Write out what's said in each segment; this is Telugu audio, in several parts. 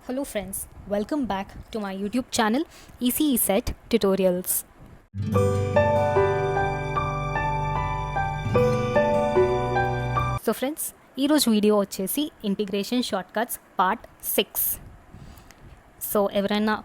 Hello friends, welcome back to my YouTube channel ECE Set Tutorials. So friends ఈరోజు వీడియో వచ్చేసి ఇంటిగ్రేషన్ షార్ట్కట్స్ పార్ట్ 6. సో ఎవరైనా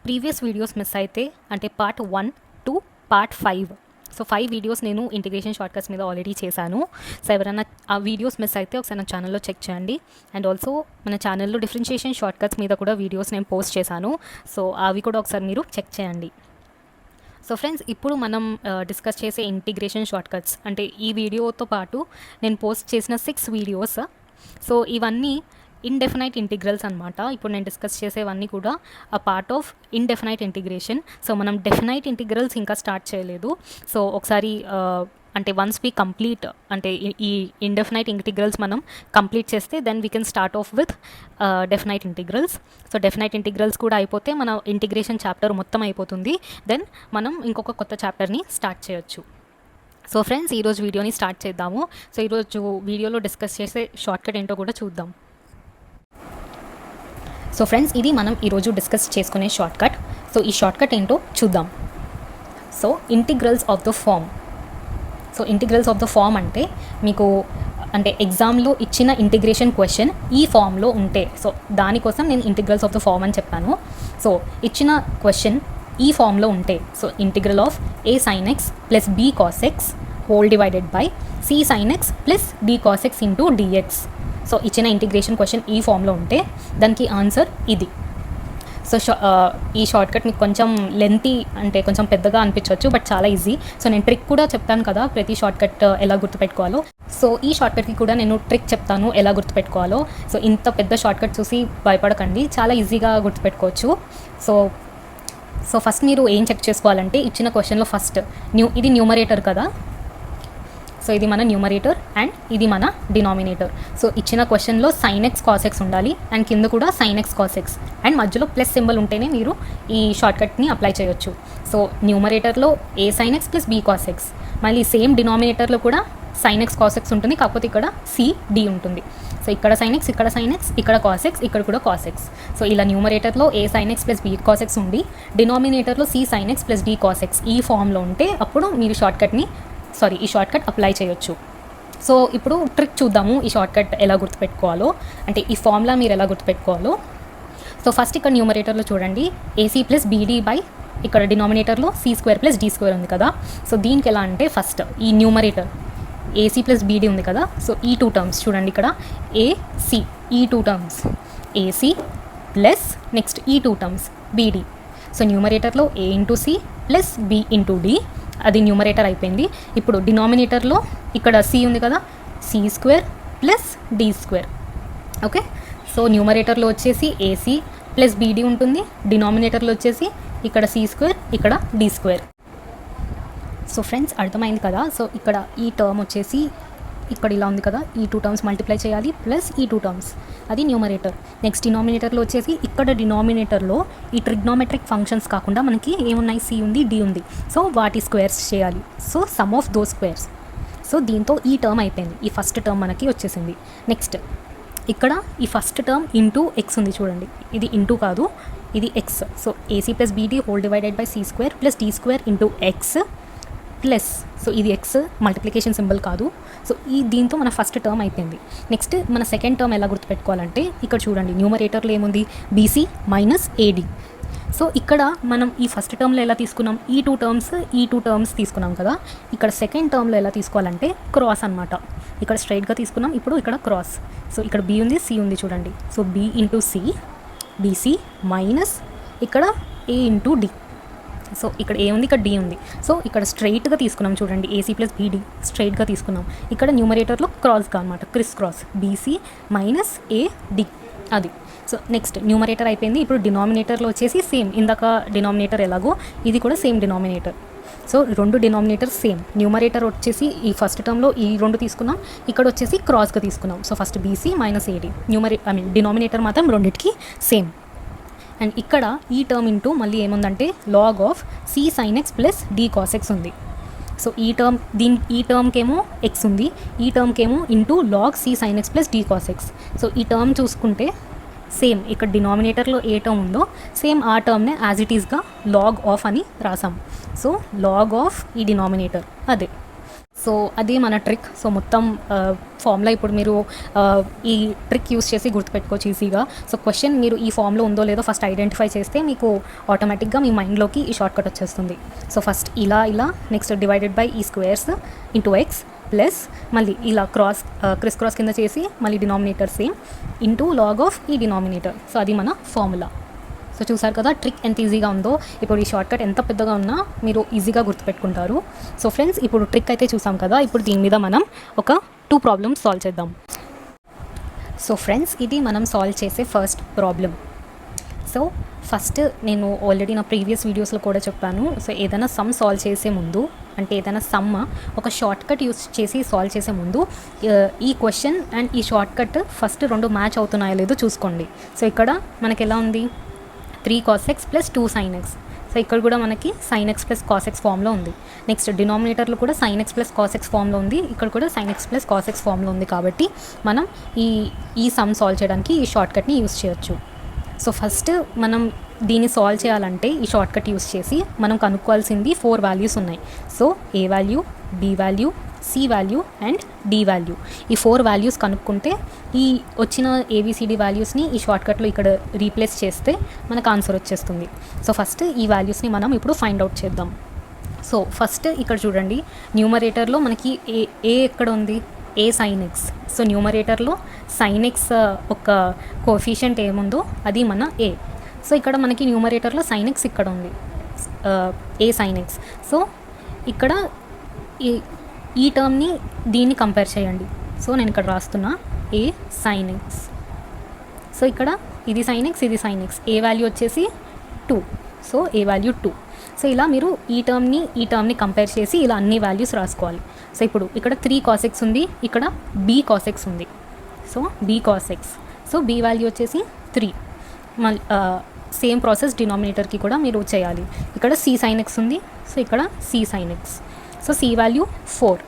ప్రీవియస్ వీడియోస్ మిస్ అయితే అంటే part 1 to part 5, so 5 videos నేను ఇంటిగ్రేషన్ షార్ట్కట్స్ మీద ఆల్రెడీ చేశాను. సో ఎవరైనా ఆ వీడియోస్ మిస్ అయితే ఒకసారి నా ఛానల్లో చెక్ చేయండి. అండ్ ఆల్సో మన ఛానల్లో డిఫరెన్షియేషన్ షార్ట్కట్స్ మీద కూడా వీడియోస్ నేను పోస్ట్ చేశాను. సో అవి కూడా ఒకసారి మీరు చెక్ చేయండి. సో ఫ్రెండ్స్ ఇప్పుడు మనం డిస్కస్ చేసే ఇంటిగ్రేషన్ షార్ట్కట్స్ అంటే ఈ వీడియోతో పాటు నేను పోస్ట్ చేసిన 6 వీడియోస్. సో ఇవన్నీ ఇండెఫినైట్ ఇంటిగ్రల్స్ అనమాట. ఇప్పుడు నేను డిస్కస్ చేసేవన్నీ కూడా ఆ part of indefinite integration. So మనం డెఫినైట్ ఇంటిగ్రల్స్ ఇంకా స్టార్ట్ చేయలేదు. సో ఒకసారి అంటే వన్స్ వీ కంప్లీట్ అంటే ఈ ఇండెఫినైట్ ఇంటిగ్రల్స్ మనం కంప్లీట్ చేస్తే then we can start off with definite integrals. So definite integrals కూడా అయిపోతే మన ఇంటిగ్రేషన్ చాప్టర్ మొత్తం అయిపోతుంది. దెన్ మనం ఇంకొక కొత్త చాప్టర్ని స్టార్ట్ చేయొచ్చు. సో ఫ్రెండ్స్ ఈరోజు వీడియోని స్టార్ట్ చేద్దాము. సో ఈరోజు వీడియోలో డిస్కస్ చేసే షార్ట్కట్ ఏంటో కూడా చూద్దాం. సో ఫ్రెండ్స్ ఇది మనం ఈరోజు డిస్కస్ చేసుకునే షార్ట్కట్. సో ఈ షార్ట్కట్ ఏంటో చూద్దాం. So integrals of the form. So integrals of the form అంటే మీకు అంటే ఎగ్జామ్లో ఇచ్చిన ఇంటిగ్రేషన్ క్వశ్చన్ ఈ ఫామ్లో ఉంటే, సో దానికోసం నేను ఇంటిగ్రల్స్ ఆఫ్ ద ఫామ్ అని చెప్పాను. సో ఇచ్చిన క్వశ్చన్ ఈ ఫామ్లో ఉంటే, so integral of a sin x plus b cos x whole divided by c sin x plus d cos x into dx. So ఇచ్చిన ఇంటిగ్రేషన్ క్వశ్చన్ ఈ ఫామ్లో ఉంటే దానికి ఆన్సర్ ఇది. సో ఈ షార్ట్కట్ మీకు కొంచెం లెంతీ అంటే కొంచెం పెద్దగా అనిపించవచ్చు, బట్ చాలా ఈజీ. సో నేను ట్రిక్ కూడా చెప్తాను కదా ప్రతి షార్ట్కట్ ఎలా గుర్తుపెట్టుకోవాలో. సో ఈ షార్ట్కట్కి కూడా నేను ట్రిక్ చెప్తాను ఎలా గుర్తుపెట్టుకోవాలో. సో ఇంత పెద్ద షార్ట్కట్ చూసి భయపడకండి, చాలా ఈజీగా గుర్తుపెట్టుకోవచ్చు. సో ఫస్ట్ మీరు ఏం చెక్ చేసుకోవాలంటే ఇచ్చిన క్వశ్చన్లో ఫస్ట్ ఇది న్యూమరేటర్ కదా. సో ఇది మన న్యూమరేటర్ అండ్ ఇది మన డినామినేటర్. సో ఇచ్చిన క్వశ్చన్లో sin x cos x ఉండాలి అండ్ కింద కూడా sin x cos x and మధ్యలో ప్లస్ సింబల్ ఉంటేనే మీరు ఈ షార్ట్కట్ని అప్లై చేయొచ్చు. సో న్యూమరేటర్లో a sin x plus b cos x, మళ్ళీ సేమ్ డినామినేటర్లో కూడా sin x cos x ఉంటుంది, కాకపోతే ఇక్కడ c d ఉంటుంది. సో ఇక్కడ sin x, ఇక్కడ sin x, ఇక్కడ cos x, ఇక్కడ కూడా cos x. సో ఇలా న్యూమరేటర్లో a sin x plus b cos x ఉండి డినామినేటర్లో c sin x plus d cos x ఈ ఫామ్లో ఉంటే అప్పుడు మీరు ఈ షార్ట్కట్ అప్లై చేయొచ్చు. సో ఇప్పుడు ట్రిక్ చూద్దాము ఈ షార్ట్కట్ ఎలా గుర్తుపెట్టుకోవాలో, అంటే ఈ ఫార్ములా మీరు ఎలా గుర్తుపెట్టుకోవాలో. సో ఫస్ట్ ఇక్కడ న్యూమరేటర్లో చూడండి ac ప్లస్ bd బై ఇక్కడ డినామినేటర్లో c² ప్లస్ d² ఉంది కదా. సో దీనికి ఎలా అంటే ఫస్ట్ ఈ న్యూమరేటర్ ac ప్లస్ bd ఉంది కదా. సో ఈ 2 టర్మ్స్ చూడండి ఇక్కడ ac, ఈ 2 టర్మ్స్ ac ప్లస్ నెక్స్ట్ ఈ 2 టర్మ్స్ bd. సో న్యూమరేటర్లో a into c plus b into d, అది న్యూమరేటర్ అయిపోయింది. ఇప్పుడు డినామినేటర్లో ఇక్కడ c ఉంది కదా, c² plus d². Okay, so న్యూమరేటర్లో వచ్చేసి ac ప్లస్ bd ఉంటుంది, డినామినేటర్లో వచ్చేసి ఇక్కడ c², ఇక్కడ d². సో ఫ్రెండ్స్ అర్థమైంది కదా. సో ఇక్కడ ఈ టర్మ్ వచ్చేసి ఇక్కడ ఇలా ఉంది కదా, ఈ 2 టర్మ్స్ మల్టిప్లై చేయాలి ప్లస్ ఈ 2 టర్మ్స్, అది న్యూమరేటర్. నెక్స్ట్ డినామినేటర్లో వచ్చేసి ఇక్కడ డినామినేటర్లో ఈ ట్రిగ్నోమెట్రిక్ ఫంక్షన్స్ కాకుండా మనకి ఏమున్నాయి, c ఉంది, d ఉంది. సో వాటి స్క్వేర్స్ చేయాలి. So some of those squares. So దీంతో ఈ టర్మ్ అయిపోయింది, ఈ ఫస్ట్ టర్మ్ మనకి వచ్చేసింది. నెక్స్ట్ ఇక్కడ ఈ ఫస్ట్ టర్మ్ ఇంటూ ఎక్స్ ఉంది చూడండి, ఇది ఇంటూ కాదు, ఇది X. So ac plus bd whole divided by c² plus d² into x plus, so ఇది ఎక్స్ మల్టిప్లికేషన్ సింబల్ కాదు. సో దీంతో మన ఫస్ట్ టర్మ్ అయిపోయింది. నెక్స్ట్ మన సెకండ్ టర్మ్ ఎలా గుర్తుపెట్టుకోవాలంటే ఇక్కడ చూడండి న్యూమరేటర్లో ఏముంది, bc మైనస్ ad. సో ఇక్కడ మనం ఈ ఫస్ట్ టర్మ్లో ఎలా తీసుకున్నాం, ఈ 2 టర్మ్స్ తీసుకున్నాం కదా. ఇక్కడ సెకండ్ టర్మ్లో ఎలా తీసుకోవాలంటే క్రాస్ అనమాట. ఇక్కడ స్ట్రైట్గా తీసుకున్నాం, ఇప్పుడు ఇక్కడ క్రాస్. సో ఇక్కడ b ఉంది, c ఉంది చూడండి. So b into c bc minus ఇక్కడ a ఇంటూ d. సో ఇక్కడ ఏ ఉంది, ఇక్కడ d ఉంది. సో ఇక్కడ స్ట్రైట్గా తీసుకున్నాం చూడండి, ac ప్లస్ bd స్ట్రైట్గా తీసుకున్నాం. ఇక్కడ న్యూమరేటర్లో క్రాస్గా అనమాట, criss cross bc minus ad అది. సో నెక్స్ట్ న్యూమరేటర్ అయిపోయింది. ఇప్పుడు డినామినేటర్లో వచ్చేసి సేమ్, ఇందాక డినామినేటర్ ఎలాగో ఇది కూడా same denominator. So 2 denominator same. Numerator వచ్చేసి ఈ ఫస్ట్ టర్మ్లో ఈ 2 తీసుకున్నాం, ఇక్కడ వచ్చేసి క్రాస్గా తీసుకున్నాం. So first bc minus ad, denominator మాత్రం రెండింటికి సేమ్. అండ్ ఇక్కడ ఈ టర్మ్ ఇంటూ మళ్ళీ ఏముందంటే log of c sin x plus d cos x ఉంది. సో ఈ టర్మ్కేమో x ఉంది, ఈ టర్మ్కేమో into log c sin x plus d cos x. So ఈ టర్మ్ చూసుకుంటే సేమ్ ఇక్కడ డినామినేటర్లో ఏ టర్మ్ ఉందో సేమ్ ఆ టర్మ్నే యాజ్ ఇట్ ఈస్గా లాగ్ ఆఫ్ అని రాసాం. సో లాగ్ ఆఫ్ ఈ డినామినేటర్ అదే. సో అది మన ట్రిక్. సో మొత్తం ఫార్ములా ఇప్పుడు మీరు ఈ ట్రిక్ యూస్ చేసి గుర్తుపెట్టుకోవచ్చు ఈజీగా. సో క్వశ్చన్ మీరు ఈ ఫామ్లో ఉందో లేదో ఫస్ట్ ఐడెంటిఫై చేస్తే మీకు ఆటోమేటిక్గా మీ మైండ్లోకి ఈ షార్ట్ కట్ వచ్చేస్తుంది. సో ఫస్ట్ ఇలా నెక్స్ట్ డివైడెడ్ బై ఈ స్క్వేర్స్ ఇంటూ ఎక్స్ ప్లస్ మళ్ళీ ఇలా క్రిస్ క్రాస్ కింద చేసి మళ్ళీ denominator same into log of ఈ డినామినేటర్. సో అది మన ఫార్ములా. సో చూసారు కదా ట్రిక్ ఎంత ఈజీగా ఉందో. ఇప్పుడు ఈ షార్ట్ కట్ ఎంత పెద్దగా ఉన్నా మీరు ఈజీగా గుర్తుపెట్టుకుంటారు. సో ఫ్రెండ్స్ ఇప్పుడు ట్రిక్ అయితే చూసాం కదా, ఇప్పుడు దీని మీద మనం ఒక 2 ప్రాబ్లమ్స్ సాల్వ్ చేద్దాం. సో ఫ్రెండ్స్ ఇది మనం సాల్వ్ చేసే ఫస్ట్ ప్రాబ్లం. సో ఫస్ట్ నేను ఆల్రెడీ నా ప్రీవియస్ వీడియోస్లో కూడా చెప్పాను. సో ఏదైనా సమ్ సాల్వ్ చేసే ముందు అంటే ఏదైనా సమ్ ఒక షార్ట్ కట్ యూస్ చేసి సాల్వ్ చేసే ముందు ఈ క్వశ్చన్ అండ్ ఈ షార్ట్ కట్ ఫస్ట్ 2 మ్యాచ్ అవుతున్నాయో లేదో చూసుకోండి. సో ఇక్కడ మనకి ఎలా ఉంది 3 cos x plus 2 sin x. So ఇక్కడ కూడా మనకి sin x plus cos x ఫామ్లో ఉంది. నెక్స్ట్ డినామినేటర్లో కూడా sin x plus cos x ఫామ్లో ఉంది. ఇక్కడ కూడా sin x plus cos x ఫామ్లో ఉంది. కాబట్టి మనం ఈ సమ్ సాల్వ్ చేయడానికి ఈ షార్ట్ కట్ని యూస్ చేయొచ్చు. సో ఫస్ట్ మనం దీన్ని సాల్వ్ చేయాలంటే ఈ షార్ట్ కట్ యూస్ చేసి మనం కనుక్కోవాల్సింది 4 వాల్యూస్ ఉన్నాయి. So A value, B value, C value and D value. ఈ 4 వాల్యూస్ కనుక్కుంటే ఈ వచ్చిన ఏబిసిడి వాల్యూస్ని ఈ షార్ట్కట్లో ఇక్కడ రీప్లేస్ చేస్తే మనకు ఆన్సర్ వచ్చేస్తుంది. సో ఫస్ట్ ఈ వాల్యూస్ని మనం ఇప్పుడు ఫైండ్ అవుట్ చేద్దాం. సో ఫస్ట్ ఇక్కడ చూడండి న్యూమరేటర్లో మనకి ఏ ఎక్కడ ఉంది, ఏ సైన్ ఎక్స్. సో న్యూమరేటర్లో సైన్ ఎక్స్ ఒక కోఎఫిషియంట్ ఏముందో అది మన ఏ. సో ఇక్కడ మనకి న్యూమరేటర్లో సైన్ ఎక్స్ ఇక్కడ ఉంది, ఏ సైన్ ఎక్స్. సో ఇక్కడ ఈ టర్మ్ని దీన్ని కంపేర్ చేయండి. సో నేను ఇక్కడ రాస్తున్నా ఏ సైన్ ఎక్స్. సో ఇక్కడ ఇది సైన్ ఎక్స్, ఇది సైన్ ఎక్స్. ఏ వాల్యూ వచ్చేసి 2. So A value 2. సో ఇలా మీరు ఈ టర్మ్ని కంపేర్ చేసి ఇలా అన్ని వాల్యూస్ రాసుకోవాలి. సో ఇప్పుడు ఇక్కడ 3 cos x ఉంది, ఇక్కడ b cos x ఉంది. So b cos x. So b value వచ్చేసి 3. మళ్ళీ సేమ్ ప్రాసెస్ డినామినేటర్కి కూడా మీరు చేయాలి. ఇక్కడ c sin x ఉంది. సో ఇక్కడ c sin x. So c value 4.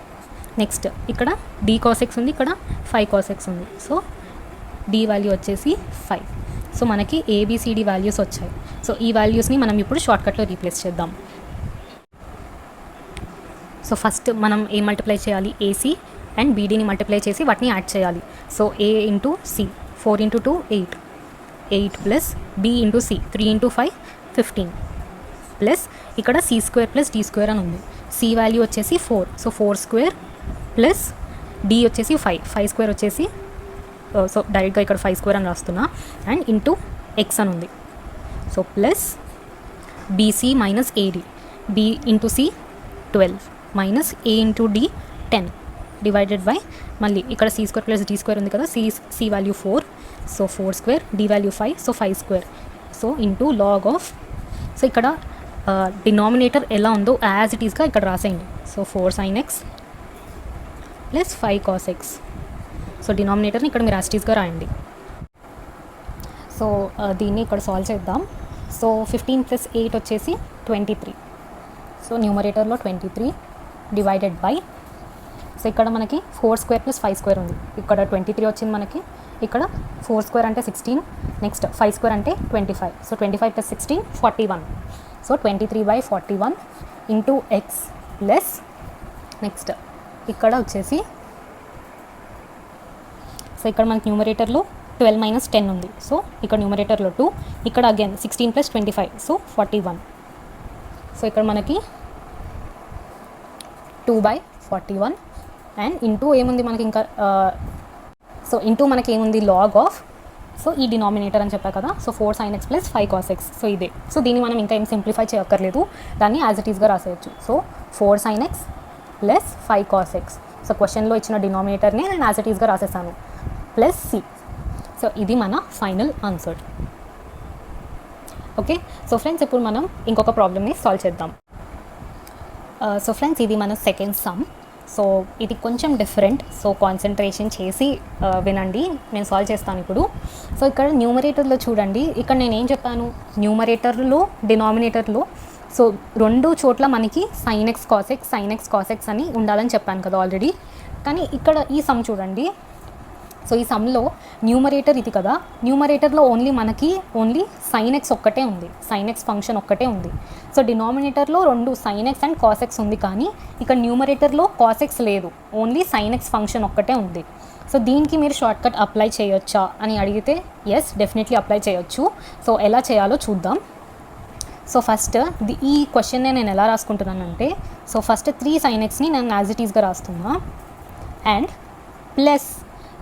Next ఇక్కడ d cos x ఉంది, ఇక్కడ 5 cos x ఉంది. సో d వాల్యూ వచ్చేసి 5. సో మనకి ఏబిసిడి వాల్యూస్ వచ్చాయి. సో ఈ వాల్యూస్ని మనం ఇప్పుడు షార్ట్కట్లో రీప్లేస్ చేద్దాం. సో ఫస్ట్ మనం ఏ మల్టిప్లై చేయాలి, ఏసీ అండ్ బీడీని మల్టిప్లై చేసి వాటిని యాడ్ చేయాలి. So a into c 4 into 2 8, 8 plus b into c 3 into 5 15 plus ఇక్కడ c square plus d square అని ఉంది. సి వాల్యూ వచ్చేసి 4. సో 4 స్క్వేర్ ప్లస్ డి వచ్చేసి 5 స్క్వేర్ వచ్చేసి సో డైరెక్ట్గా ఇక్కడ 5 స్క్వేర్ అని రాస్తున్నా అండ్ ఇంటూ ఎక్స్ అని ఉంది. So plus bc minus ad, b into c 12 minus a into d 10 divided by మళ్ళీ ఇక్కడ c square plus d square ఉంది కదా, c value 4. So 4 square, d value 5. So 5 square. So into log of. So ఇక్కడ డినామినేటర్ ఎలా ఉందో యాజ్ ఇట్ ఈస్గా ఇక్కడ రాసేయండి. So 4 sin x plus 5 cos x. So డినామినేటర్ని ఇక్కడ మీరు యాజ్ ఇట్ ఈస్గా రాయండి. సో దీన్ని ఇక్కడ సాల్వ్ చేద్దాం. సో 15 ప్లస్ 8 వచ్చేసి 23. సో న్యూమరేటర్లో 23 డివైడెడ్ బై. సో ఇక్కడ మనకి 4 స్క్వేర్ ప్లస్ 5 స్క్వేర్ ఉంది. ఇక్కడ 23 వచ్చింది మనకి. ఇక్కడ 4 స్క్వేర్ అంటే 16. నెక్స్ట్ 5 స్క్వేర్ అంటే 25. So 25 plus 16 41. So 23/41 into x plus next ఇక్కడ వచ్చేసి సో ఇక్కడ మనకి న్యూమరేటర్లో 12 మైనస్ 10 ఉంది. సో ఇక్కడ న్యూమరేటర్లో 2, ఇక్కడ అగైన్ 16 ప్లస్ 25. సో 41. సో ఇక్కడ మనకి 2/41 అండ్ ఇంటూ ఏముంది మనకి ఇంకా సో ఇంటూ మనకి ఏముంది లాగ్ ఆఫ్. సో ఈ డినామినేటర్ అని చెప్పా కదా. So 4 sin x plus 5 cos x. So ఇదే. సో దీన్ని మనం ఇంకా ఏం సింప్లిఫై చేయక్కర్లేదు, దాన్ని యాజ్ ఇట్ ఈస్గా రాసేయచ్చు. So 4 sin x plus 5 cos x. So క్వశ్చన్లో ఇచ్చిన డినామినేటర్ని నేను యాజ్ ఇట్ ఈస్గా రాసేసాను ప్లస్ సి. సో ఇది మన final answer. Okay. So friends ఇప్పుడు మనం ఇంకొక ప్రాబ్లమ్ని సాల్వ్ చేద్దాం. సో ఫ్రెండ్స్ ఇది మన సెకండ్ సమ్. సో ఇది కొంచెం డిఫరెంట్. సో కాన్సన్ట్రేషన్ చేసి వినండి, నేను సాల్వ్ చేస్తాను ఇప్పుడు. సో ఇక్కడ న్యూమరేటర్లో చూడండి, ఇక్కడ నేను ఏం చెప్పాను, న్యూమరేటర్లో డినామినేటర్లో సో 2 చోట్ల మనకి sin x cos x, sin x cos x అని ఉండాలని చెప్పాను కదా ఆల్రెడీ. కానీ ఇక్కడ ఈ సమ్ చూడండి, సో ఈ సమ్లో న్యూమరేటర్ ఇది కదా, న్యూమరేటర్లో ఓన్లీ సైన్ ఎక్స్ ఒక్కటే ఉంది, సైన్ ఎక్స్ ఫంక్షన్ ఒక్కటే ఉంది. సో డినామినేటర్లో 2 sine x and cos x ఉంది, కానీ ఇక్కడ న్యూమరేటర్లో కాస్ ఎక్స్ లేదు, ఓన్లీ సైన్ ఎక్స్ ఫంక్షన్ ఒక్కటే ఉంది. సో దీనికి మీరు షార్ట్ కట్ అప్లై చేయొచ్చా అని అడిగితే ఎస్, డెఫినెట్లీ అప్లై చేయొచ్చు. సో ఎలా చేయాలో చూద్దాం. సో ఫస్ట్ ఈ క్వశ్చన్ని నేను ఎలా రాసుకుంటున్నానంటే, సో ఫస్ట్ 3 సైన్ ఎక్స్ని నేను యాజ్ ఇట్ ఈస్గా రాస్తున్నా, అండ్ ప్లస్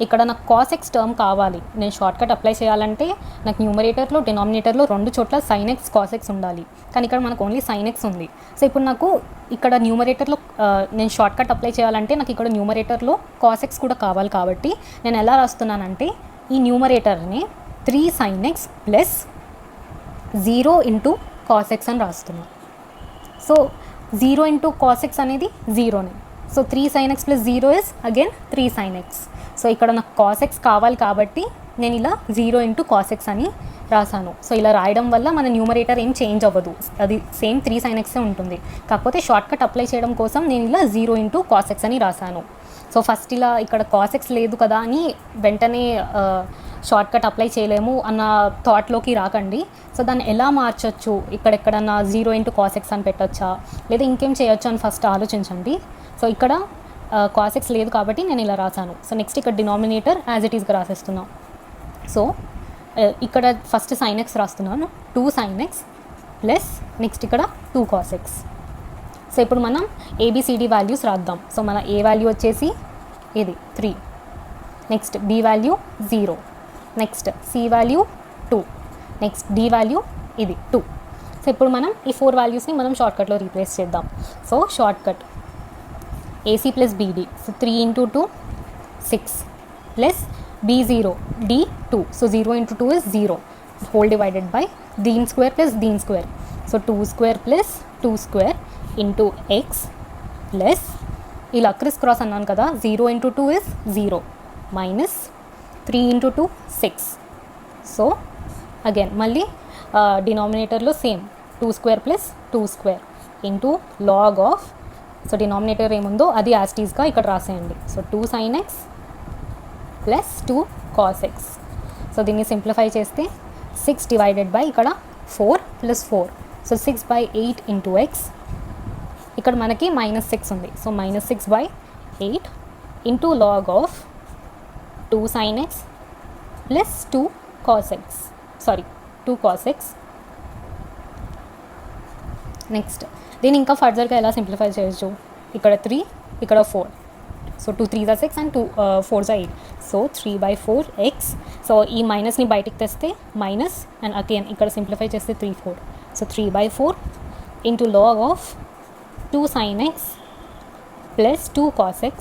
ఇక్కడ నాకు కాస్ ఎక్స్ టర్మ్ కావాలి. నేను షార్ట్ కట్ అప్లై చేయాలంటే నాకు న్యూమరేటర్లో డినామినేటర్లో 2 చోట్ల సైన్ ఎక్స్ కాస్ ఎక్స్ ఉండాలి, కానీ ఇక్కడ మనకు ఓన్లీ సైన్ ఎక్స్ ఉంది. సో ఇప్పుడు నాకు ఇక్కడ న్యూమరేటర్లో నేను షార్ట్ కట్ అప్లై చేయాలంటే నాకు ఇక్కడ న్యూమరేటర్లో కాస్ ఎక్స్ కూడా కావాలి. కాబట్టి నేను ఎలా రాస్తున్నానంటే ఈ న్యూమరేటర్ని 3 sine x plus 0 into cos x అని రాస్తున్నాను. సో 0 ఇంటూ కాస్ ఎక్స్ అనేది 0నే. So 3 sine x plus 0 is again 3 sine x. So ఇక్కడ నాకు కాస్ ఎక్స్ కావాలి కాబట్టి నేను ఇలా 0 ఇంటూ కాస్ ఎక్స్ అని రాసాను. సో ఇలా రాయడం వల్ల మన న్యూమరేటర్ ఏం చేంజ్ అవ్వదు, అది సేమ్ 3 సైన్ ఎక్సే ఉంటుంది. కాకపోతే షార్ట్ కట్ అప్లై చేయడం కోసం నేను ఇలా 0 ఇంటూ కాస్ ఎక్స్ అని రాసాను. సో ఫస్ట్ ఇలా ఇక్కడ కాస్ ఎక్స్ లేదు కదా అని వెంటనే షార్ట్ కట్ అప్లై చేయలేము అన్న థాట్లోకి రాకండి. సో దాన్ని ఎలా మార్చొచ్చు, ఇక్కడెక్కడన్నా 0 ఇంటూ కాస్ ఎక్స్ అని పెట్టొచ్చా, లేదా ఇంకేం చేయొచ్చు అని ఫస్ట్ ఆలోచించండి. సో ఇక్కడ కాస్ ఎక్స్ లేదు కాబట్టి నేను ఇలా రాసాను. సో నెక్స్ట్ ఇక్కడ డినామినేటర్ యాజ్ ఇట్ ఈస్గా రాసేస్తున్నాను. సో ఇక్కడ ఫస్ట్ సైన్ ఎక్స్ రాస్తున్నాను, 2 సైన్ ఎక్స్ ప్లస్ నెక్స్ట్ ఇక్కడ 2 కాస్ ఎక్స్. సో ఇప్పుడు మనం ఏబిసిడి వాల్యూస్ రాద్దాం. సో మన ఏ వాల్యూ వచ్చేసి ఇది 3, next B value 0, next C value 2, next D value ఇది 2. సో ఇప్పుడు మనం ఈ 4 వాల్యూస్ని మనం షార్ట్కట్లో రీప్లేస్ చేద్దాం. So shortcut AC plus BD, so 3 into 2 6 plus B0 D2, so 0 into 2 is 0 whole divided by దీన్ స్క్వేర్ ప్లస్ దీన్ square. So 2 square plus 2 square into x plus ఇలా క్రిస్ క్రాస్ అన్నాను కదా, 0 into 2 is 0 minus 3 into 2 6. So again మళ్ళీ డినామినేటర్లో same 2 square plus 2 square into log of, so denominator ఏముందో అది యాస్టీస్గా ఇక్కడ రాసేయండి. So 2 sine x plus 2 cos x. So దీన్ని సింప్లిఫై చేస్తే 6 డివైడెడ్ బై ఇక్కడ 4 ప్లస్ 4, సో 6/8 ఇంటూ ఎక్స్. ఇక్కడ మనకి -6 ఉంది, so -6/8 into log of 2 sine x plus 2 cos x, 2 cos x. Next దీన్ని ఇంకా ఫర్దర్గా ఎలా సింప్లిఫై చేయొచ్చు, ఇక్కడ 3 ఇక్కడ 4, so 2 3s are 6 and 2 4s are 8, so 3/4x. So ఈ మైనస్ని బయటికి తెస్తే మైనస్, అండ్ అగైన్ ఇక్కడ సింప్లిఫై చేస్తే 3 4, so 3/4 into log of 2 sin x plus 2 cos x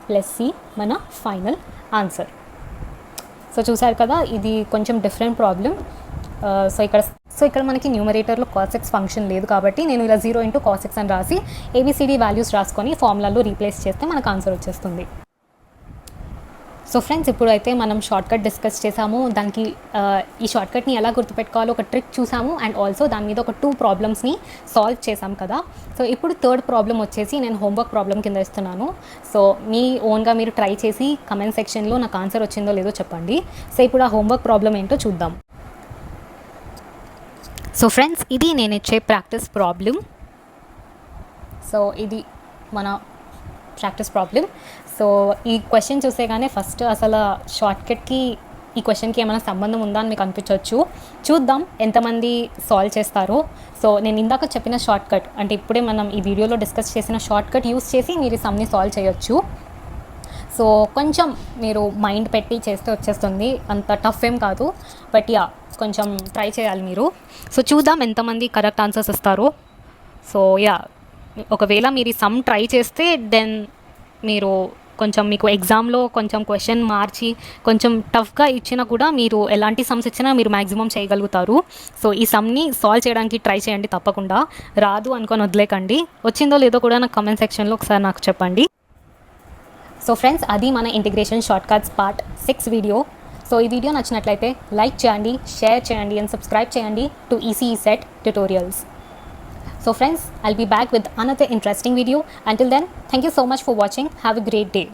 plus C మన ఫైనల్ ఆన్సర్. సో చూసారు కదా, ఇది కొంచెం డిఫరెంట్ ప్రాబ్లం. సో ఇక్కడ మనకి న్యూమరేటర్లో కాస్ ఎక్స్ ఫంక్షన్ లేదు కాబట్టి నేను ఇలా 0 ఇంటూ కాస్ ఎక్స్ అని రాసి ఏబిసిడి వాల్యూస్ రాసుకొని ఫార్ములాలో రీప్లేస్ చేస్తే మనకు ఆన్సర్ వచ్చేస్తుంది. సో ఫ్రెండ్స్, ఇప్పుడు అయితే మనం షార్ట్కట్ డిస్కస్ చేసాము. దానికి ఈ షార్ట్కట్ని ఎలా గుర్తుపెట్టుకోవాలో ఒక ట్రిక్ చూసాము, అండ్ ఆల్సో దాని మీద ఒక 2 ప్రాబ్లమ్స్ని సాల్వ్ చేసాం కదా. సో ఇప్పుడు థర్డ్ ప్రాబ్లం వచ్చేసి నేను హోంవర్క్ ప్రాబ్లం కింద ఇస్తున్నాను. సో మీ ఓన్గా మీరు ట్రై చేసి కమెంట్ సెక్షన్లో నాకు ఆన్సర్ వచ్చిందో లేదో చెప్పండి. సో ఇప్పుడు ఆ హోంవర్క్ ప్రాబ్లం ఏంటో చూద్దాం. సో ఫ్రెండ్స్, ఇది నేను ఇచ్చే ప్రాక్టీస్ ప్రాబ్లం. సో ఇది మన ప్రాక్టీస్ ప్రాబ్లం. సో ఈ క్వశ్చన్ చూసేగానే ఫస్ట్ అసలు షార్ట్కట్కి ఈ క్వశ్చన్కి ఏమైనా సంబంధం ఉందా అని మీకు అనిపించవచ్చు. చూద్దాం ఎంతమంది సాల్వ్ చేస్తారో. సో నేను ఇందాక చెప్పిన షార్ట్కట్ అంటే ఇప్పుడే మనం ఈ వీడియోలో డిస్కస్ చేసిన షార్ట్కట్ యూస్ చేసి మీరు ఈ సమ్ని సాల్వ్ చేయొచ్చు. సో కొంచెం మీరు మైండ్ పెట్టి చేస్తే వచ్చేస్తుంది, అంత టఫ్ ఏం కాదు. బట్ యా, కొంచెం ట్రై చేయాలి మీరు. సో చూద్దాం ఎంతమంది కరెక్ట్ ఆన్సర్స్ ఇస్తారో. సో యా, ఒకవేళ మీరు ఈ సమ్ ట్రై చేస్తే దెన్ మీరు కొంచెం మీకు ఎగ్జామ్లో కొంచెం క్వశ్చన్ మార్చి కొంచెం టఫ్గా ఇచ్చినా కూడా మీరు ఎలాంటి సమ్స్ ఇచ్చినా మీరు మ్యాక్సిమం చేయగలుగుతారు. సో ఈ సమ్ని సాల్వ్ చేయడానికి ట్రై చేయండి తప్పకుండా. రాదు అనుకొని వదిలేకండి. వచ్చిందో లేదో కూడా నాకు కమెంట్ సెక్షన్లో ఒకసారి నాకు చెప్పండి. సో ఫ్రెండ్స్, అది మన integration shortcuts part 6 video. So ఈ వీడియో నచ్చినట్లయితే లైక్ చేయండి, షేర్ చేయండి అండ్ సబ్స్క్రైబ్ చేయండి to ECE set tutorials. So friends, I'll be back with another interesting video. Until then, thank you so much for watching. Have a great day.